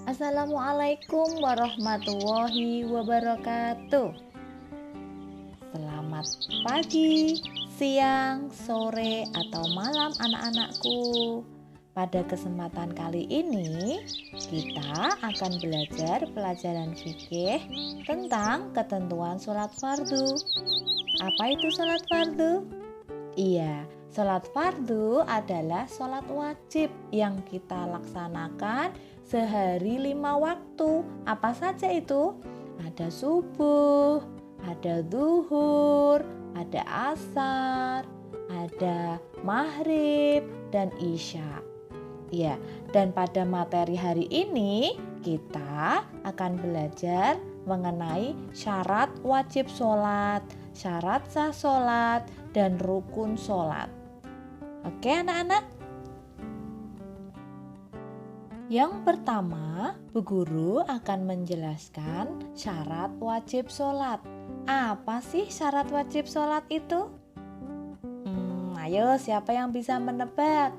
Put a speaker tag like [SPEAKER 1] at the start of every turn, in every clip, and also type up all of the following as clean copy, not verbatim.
[SPEAKER 1] Assalamualaikum warahmatullahi wabarakatuh. Selamat pagi, siang, sore, atau malam anak-anakku. Pada kesempatan kali ini, kita akan belajar pelajaran fikih tentang ketentuan sholat fardu. Apa itu sholat fardu? Iya, sholat fardu adalah sholat wajib yang kita laksanakan sehari 5 waktu. Apa saja itu? Ada subuh, ada zuhur, ada asar, ada maghrib, dan isya. Ya, dan pada materi hari ini kita akan belajar mengenai syarat wajib sholat, syarat sah sholat, dan rukun sholat. Oke anak-anak? Yang pertama, Bu Guru akan menjelaskan syarat wajib sholat. Apa sih syarat wajib sholat itu? Ayo, siapa yang bisa menebak?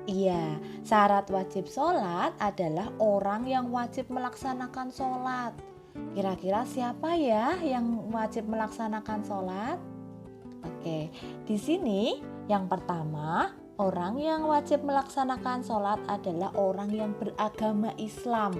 [SPEAKER 1] Iya, syarat wajib sholat adalah orang yang wajib melaksanakan sholat. Kira-kira siapa ya yang wajib melaksanakan sholat? Oke, di sini yang pertama, orang yang wajib melaksanakan sholat adalah orang yang beragama Islam.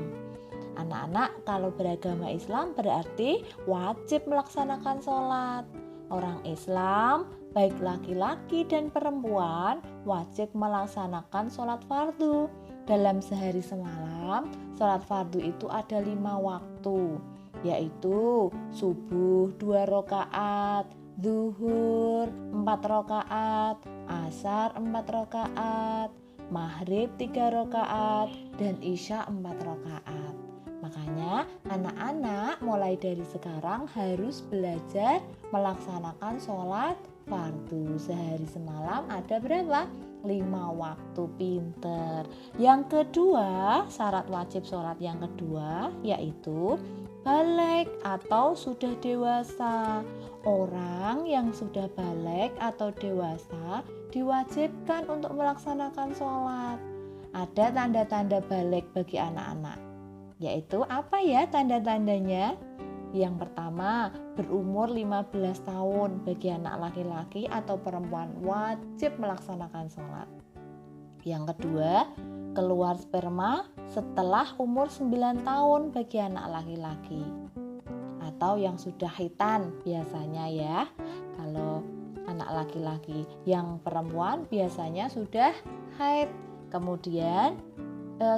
[SPEAKER 1] Anak-anak, kalau beragama Islam berarti wajib melaksanakan sholat. Orang Islam, baik laki-laki dan perempuan, wajib melaksanakan sholat fardu. Dalam sehari semalam, sholat fardu itu ada 5 waktu, yaitu subuh 2 rakaat, zuhur 4 rakaat, asar 4 rakaat, maghrib 3 rakaat, dan isya 4 rakaat. Makanya anak-anak mulai dari sekarang harus belajar melaksanakan sholat fardu. Sehari semalam ada berapa? 5 waktu, pinter. Yang kedua, syarat wajib sholat yang kedua yaitu baligh atau sudah dewasa. Orang yang sudah baligh atau dewasa diwajibkan untuk melaksanakan sholat. Ada tanda-tanda baligh bagi anak-anak, yaitu apa ya tanda-tandanya? Yang pertama, berumur 15 tahun bagi anak laki-laki atau perempuan wajib melaksanakan sholat. Yang kedua, keluar sperma setelah umur 9 tahun bagi anak laki-laki atau yang sudah khitan biasanya ya. Kalau anak laki-laki, yang perempuan biasanya sudah haid. Kemudian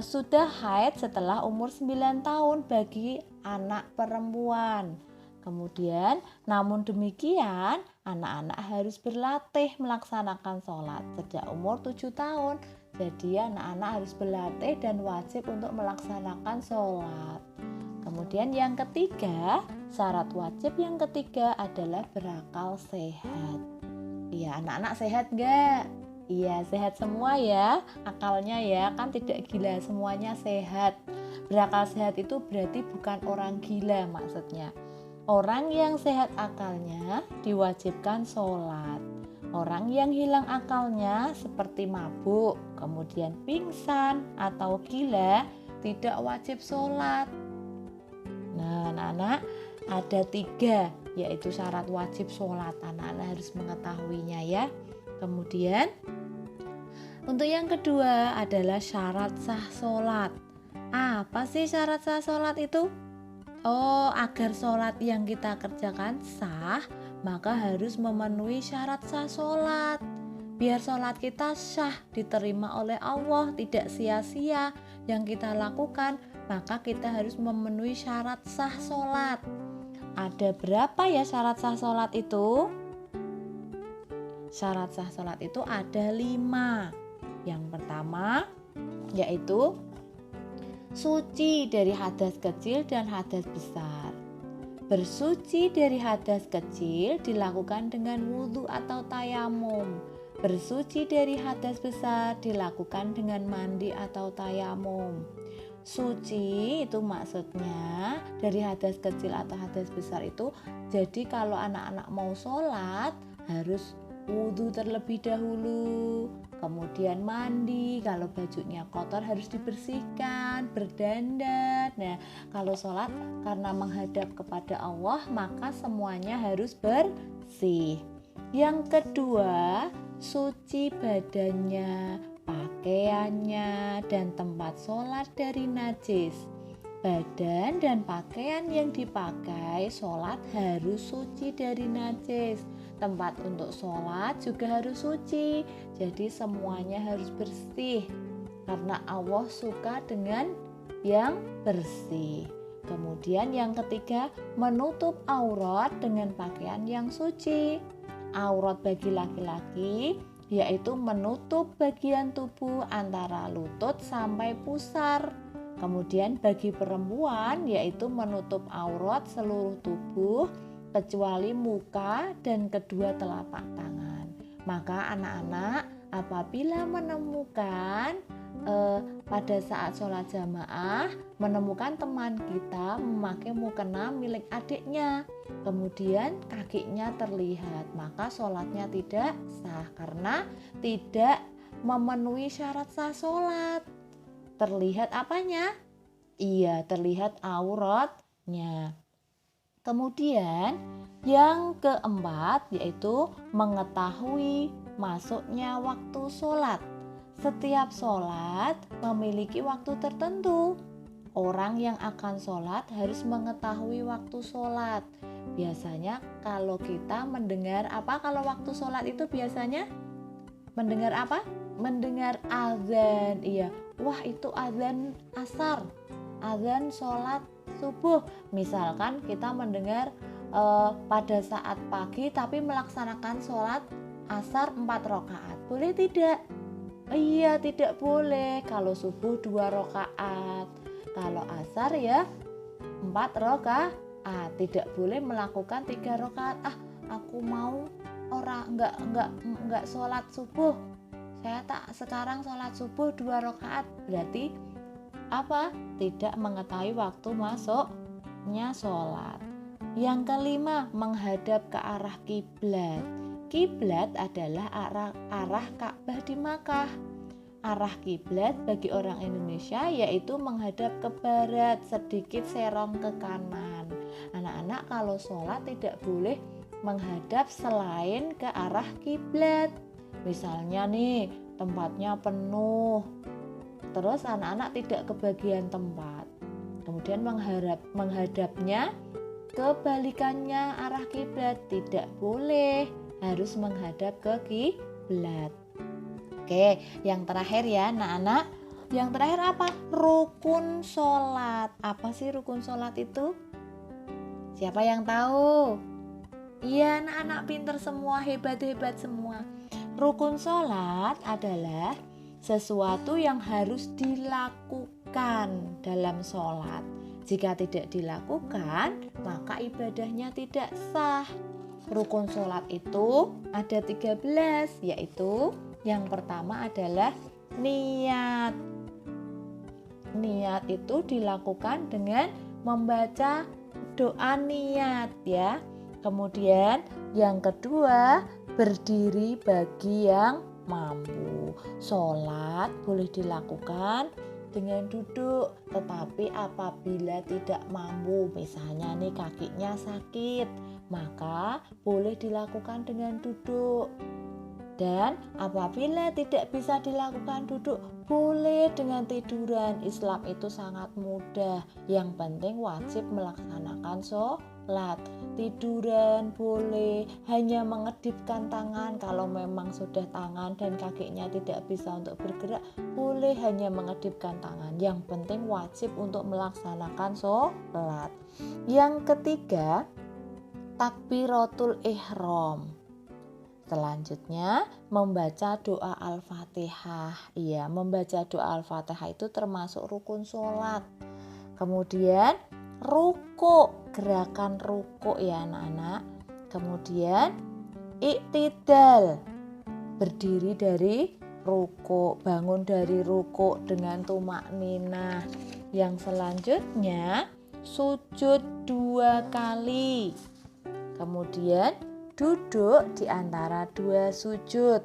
[SPEAKER 1] sudah haid setelah umur 9 tahun bagi anak perempuan. Kemudian, namun demikian, anak-anak harus berlatih melaksanakan sholat sejak umur 7 tahun. Jadi anak-anak harus berlatih dan wajib untuk melaksanakan sholat. Kemudian yang ketiga, syarat wajib yang ketiga adalah berakal sehat. Iya, anak-anak sehat gak? Iya, sehat semua ya akalnya ya, kan tidak gila, semuanya sehat. Berakal sehat itu berarti bukan orang gila maksudnya. Orang yang sehat akalnya diwajibkan sholat. Orang yang hilang akalnya seperti mabuk, kemudian pingsan atau gila tidak wajib sholat. Nah, anak-anak ada 3 yaitu syarat wajib sholat. Anak-anak harus mengetahuinya ya. Kemudian untuk yang kedua adalah syarat sah sholat. Apa sih syarat sah sholat itu? Oh, agar sholat yang kita kerjakan sah, maka harus memenuhi syarat sah sholat. Biar sholat kita sah, diterima oleh Allah, tidak sia-sia yang kita lakukan, maka kita harus memenuhi syarat sah sholat. Ada berapa ya syarat sah sholat itu? Syarat sah sholat itu ada 5. Yang pertama yaitu suci dari hadas kecil dan hadas besar. Bersuci dari hadas kecil dilakukan dengan wudhu atau tayamum. Bersuci dari hadas besar dilakukan dengan mandi atau tayamum. Suci itu maksudnya dari hadas kecil atau hadas besar itu, jadi kalau anak-anak mau sholat harus wudhu terlebih dahulu, kemudian mandi, kalau bajunya kotor harus dibersihkan, berdandan. Nah, kalau sholat karena menghadap kepada Allah, maka semuanya harus bersih. Yang kedua, suci badannya, pakaiannya, dan tempat sholat dari najis. Badan dan pakaian yang dipakai sholat harus suci dari najis. Tempat untuk sholat juga harus suci. Jadi semuanya harus bersih. Karena Allah suka dengan yang bersih. Kemudian yang ketiga, menutup aurat dengan pakaian yang suci. Aurat bagi laki-laki yaitu menutup bagian tubuh antara lutut sampai pusar. Kemudian bagi perempuan yaitu menutup aurat seluruh tubuh kecuali muka dan kedua telapak tangan. Maka anak-anak apabila menemukan pada saat sholat jamaah menemukan teman kita memakai mukena milik adiknya, kemudian kakinya terlihat, maka sholatnya tidak sah karena tidak memenuhi syarat sah sholat. Terlihat apanya? Iya, terlihat auratnya. Kemudian yang keempat yaitu mengetahui masuknya waktu sholat. Setiap sholat memiliki waktu tertentu. Orang yang akan sholat harus mengetahui waktu sholat. Biasanya kalau kita mendengar apa kalau waktu sholat itu biasanya mendengar apa? Mendengar azan. Iya, wah itu azan asar, azan sholat subuh. Misalkan kita mendengar pada saat pagi tapi melaksanakan sholat asar 4 rakaat. Boleh tidak? Iya, tidak boleh. Kalau subuh 2 rakaat, kalau asar ya 4 rakaat. Tidak boleh melakukan 3 rakaat. Aku mau enggak sholat subuh. Saya tak sekarang sholat subuh 2 rakaat. Berarti apa? Tidak mengetahui waktu masuknya sholat. Yang kelima, menghadap ke arah kiblat. Kiblat adalah arah Ka'bah di Makkah. Arah kiblat bagi orang Indonesia yaitu menghadap ke barat, sedikit serong ke kanan. Anak-anak kalau sholat tidak boleh menghadap selain ke arah kiblat. Misalnya nih, tempatnya penuh, terus anak-anak tidak kebagian tempat. Kemudian menghadapnya kebalikannya arah kiblat, tidak boleh, harus menghadap ke kiblat. Oke, yang terakhir ya anak-anak. Yang terakhir apa? Rukun sholat. Apa sih rukun sholat itu? Siapa yang tahu? Iya, anak-anak pinter semua, hebat-hebat semua. Rukun sholat adalah sesuatu yang harus dilakukan dalam sholat. Jika tidak dilakukan, maka ibadahnya tidak sah. Rukun sholat itu ada 13, yaitu yang pertama adalah niat. Niat itu dilakukan dengan membaca doa niat ya. Kemudian yang kedua, berdiri bagi yang mampu. Sholat boleh dilakukan dengan duduk, tetapi apabila tidak mampu, misalnya nih kakinya sakit, maka boleh dilakukan dengan duduk. Dan apabila tidak bisa dilakukan duduk, boleh dengan tiduran. Islam itu sangat mudah. Yang penting wajib melaksanakan sholat. Tiduran boleh, hanya mengedipkan tangan. Kalau memang sudah tangan dan kakinya tidak bisa untuk bergerak, boleh hanya mengedipkan tangan. Yang penting wajib untuk melaksanakan sholat. Yang ketiga, takbiratul ihram. Selanjutnya membaca doa Al-Fatihah. Iya, membaca doa Al-Fatihah itu termasuk rukun sholat. Kemudian ruku, gerakan ruku ya anak-anak. Kemudian iktidal, berdiri dari ruku, bangun dari ruku dengan tumakninah. Yang selanjutnya sujud 2 kali. Kemudian duduk di antara 2 sujud.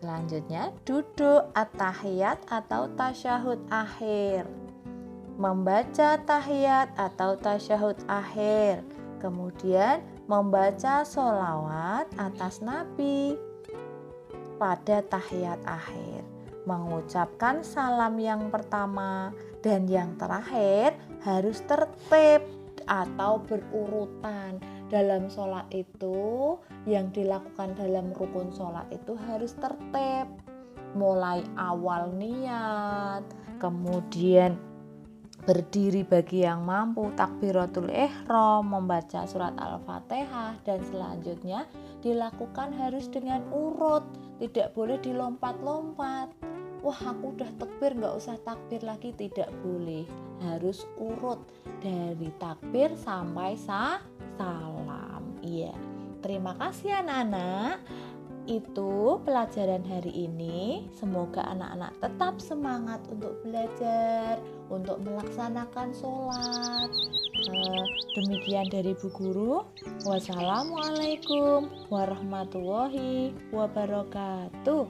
[SPEAKER 1] Selanjutnya duduk at-tahiyat atau tasyahud akhir. Membaca tahiyat atau tasyahud akhir. Kemudian membaca sholawat atas Nabi pada tahiyat akhir. Mengucapkan salam yang pertama dan yang terakhir harus tertib atau berurutan. Dalam sholat itu, yang dilakukan dalam rukun sholat itu harus tertib. Mulai awal niat, kemudian berdiri bagi yang mampu, takbiratul ihram, membaca surat Al-Fatihah, dan selanjutnya dilakukan harus dengan urut, tidak boleh dilompat-lompat. Wah, aku udah takbir, nggak usah takbir lagi, tidak boleh, harus urut dari takbir sampai salam. Iya, terima kasih anak-anak. Itu pelajaran hari ini. Semoga anak-anak tetap semangat untuk belajar, untuk melaksanakan sholat. Demikian dari Bu Guru. Wassalamualaikum warahmatullahi wabarakatuh.